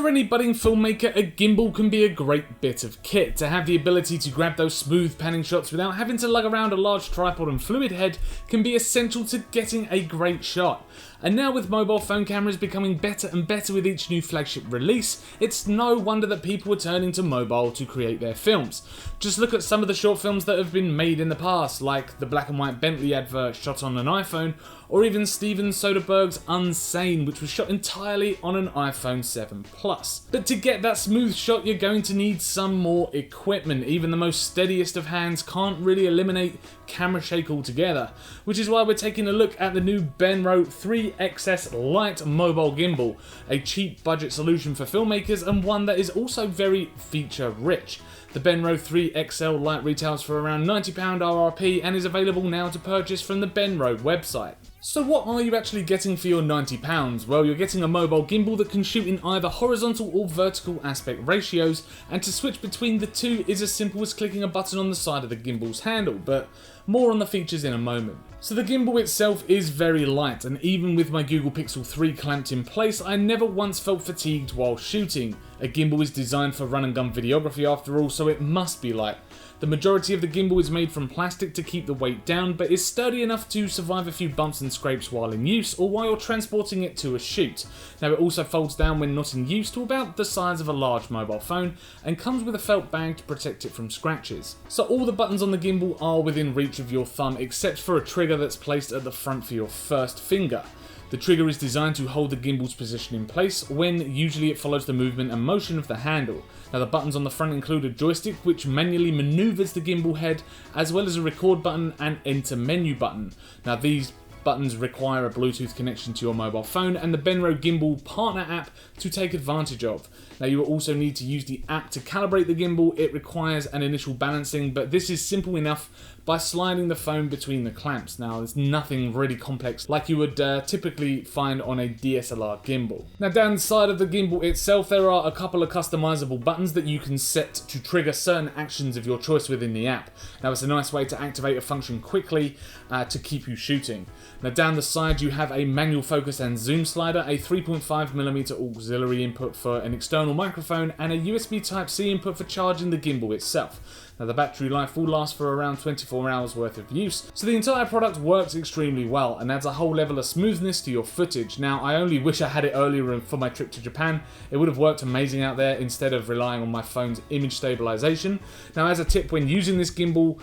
For any budding filmmaker, a gimbal can be a great bit of kit. To have the ability to grab those smooth panning shots without having to lug around a large tripod and fluid head can be essential to getting a great shot. And now with mobile phone cameras becoming better and better with each new flagship release, it's no wonder that people are turning to mobile to create their films. Just look at some of the short films that have been made in the past, like the black and white Bentley advert shot on an iPhone, or even Steven Soderbergh's Unsane, which was shot entirely on an iPhone 7 Plus. But to get that smooth shot, you're going to need some more equipment. Even the most steadiest of hands can't really eliminate camera shake altogether, which is why we're taking a look at the new Benro 3XS LITE mobile gimbal, a cheap budget solution for filmmakers and one that is also very feature rich. The Benro 3XL LITE retails for around £90 RRP and is available now to purchase from the Benro website. So what are you actually getting for your £90? Well, you're getting a mobile gimbal that can shoot in either horizontal or vertical aspect ratios, and to switch between the two is as simple as clicking a button on the side of the gimbal's handle, but more on the features in a moment. So the gimbal itself is very light, and even with my Google Pixel 3 clamped in place, I never once felt fatigued while shooting. A gimbal is designed for run and gun videography after all, so it must be light. The majority of the gimbal is made from plastic to keep the weight down, but is sturdy enough to survive a few bumps and scrapes while in use or while you're transporting it to a shoot. Now it also folds down when not in use to about the size of a large mobile phone and comes with a felt bag to protect it from scratches. So all the buttons on the gimbal are within reach of your thumb except for a trigger that's placed at the front for your first finger. The trigger is designed to hold the gimbal's position in place when usually it follows the movement and motion of the handle. Now the buttons on the front include a joystick which manually maneuvers the gimbal head, as well as a record button and enter menu button. Now these buttons require a Bluetooth connection to your mobile phone and the Benro Gimbal Partner app to take advantage of. Now you will also need to use the app to calibrate the gimbal. It requires an initial balancing, but this is simple enough by sliding the phone between the clamps. Now there's nothing really complex like you would typically find on a DSLR gimbal. Now down the side of the gimbal itself there are a couple of customizable buttons that you can set to trigger certain actions of your choice within the app. Now it's a nice way to activate a function quickly to keep you shooting. Now down the side you have a manual focus and zoom slider, a 3.5mm auxiliary input for an external microphone, and a USB Type-C input for charging the gimbal itself. Now the battery life will last for around 24 hours worth of use, so the entire product works extremely well and adds a whole level of smoothness to your footage. Now I only wish I had it earlier for my trip to Japan. It would have worked amazing out there instead of relying on my phone's image stabilization. Now as a tip when using this gimbal,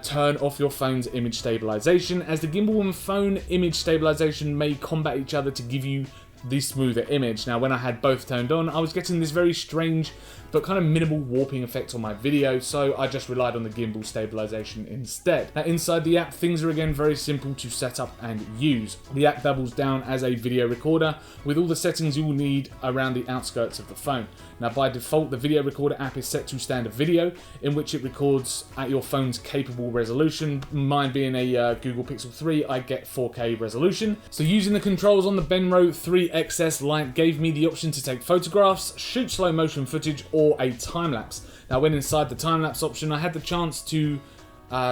turn off your phone's image stabilization, as the gimbal and phone image stabilization may combat each other to give you the smoother image. Now when I had both turned on, I was getting this very strange but kind of minimal warping effect on my video, so I just relied on the gimbal stabilization instead. Now inside the app, things are again very simple to set up and use. The app doubles down as a video recorder with all the settings you will need around the outskirts of the phone. Now by default, the video recorder app is set to standard video, in which it records at your phone's capable resolution. Mine being a Google Pixel 3, I get 4K resolution. So using the controls on the Benro 3XS LITE gave me the option to take photographs, shoot slow motion footage, or a time-lapse. Now when inside the time-lapse option, I had the chance to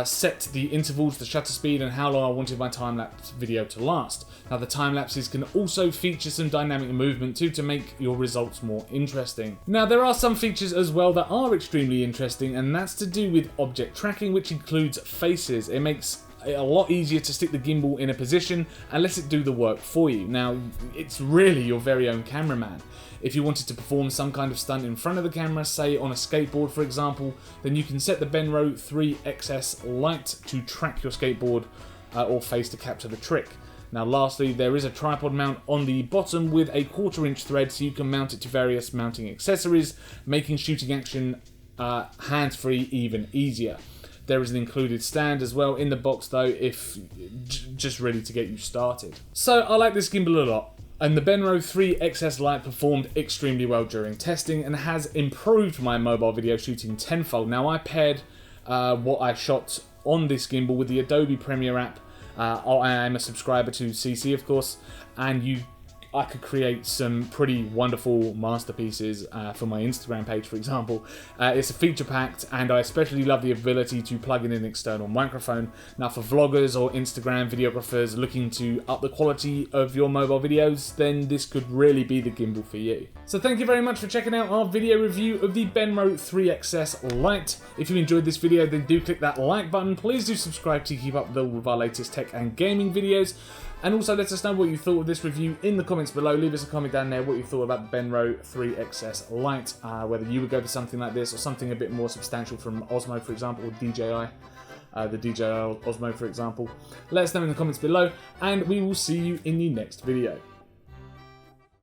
set the intervals, the shutter speed, and how long I wanted my time-lapse video to last. Now the time-lapses can also feature some dynamic movement too to make your results more interesting. Now there are some features as well that are extremely interesting, and that's to do with object tracking, which includes faces. It makes it a lot easier to stick the gimbal in a position and let it do the work for you. Now it's really your very own cameraman. If you wanted to perform some kind of stunt in front of the camera, say on a skateboard for example, then you can set the Benro 3XS LITE to track your skateboard or face to capture the trick. Now lastly, there is a tripod mount on the bottom with a 1/4 inch thread, so you can mount it to various mounting accessories, making shooting action hands-free even easier. There is an included stand as well in the box though, if just ready to get you started. So I like this gimbal a lot. And the Benro 3XS LITE performed extremely well during testing and has improved my mobile video shooting tenfold. Now I paired what I shot on this gimbal with the Adobe Premiere app. I am a subscriber to CC of course, and I could create some pretty wonderful masterpieces for my Instagram page, for example. It's a feature-packed, and I especially love the ability to plug in an external microphone. Now, for vloggers or Instagram videographers looking to up the quality of your mobile videos, then this could really be the gimbal for you. So thank you very much for checking out our video review of the Benro 3XS LITE. If you enjoyed this video, then do click that like button. Please do subscribe to keep up with our latest tech and gaming videos. And also let us know what you thought of this review in the comments below. Leave us a comment down there what you thought about the Benro 3XS LITE, whether you would go for something like this or something a bit more substantial from Osmo, for example, or DJI. The DJI Osmo, for example. Let us know in the comments below, and we will see you in the next video.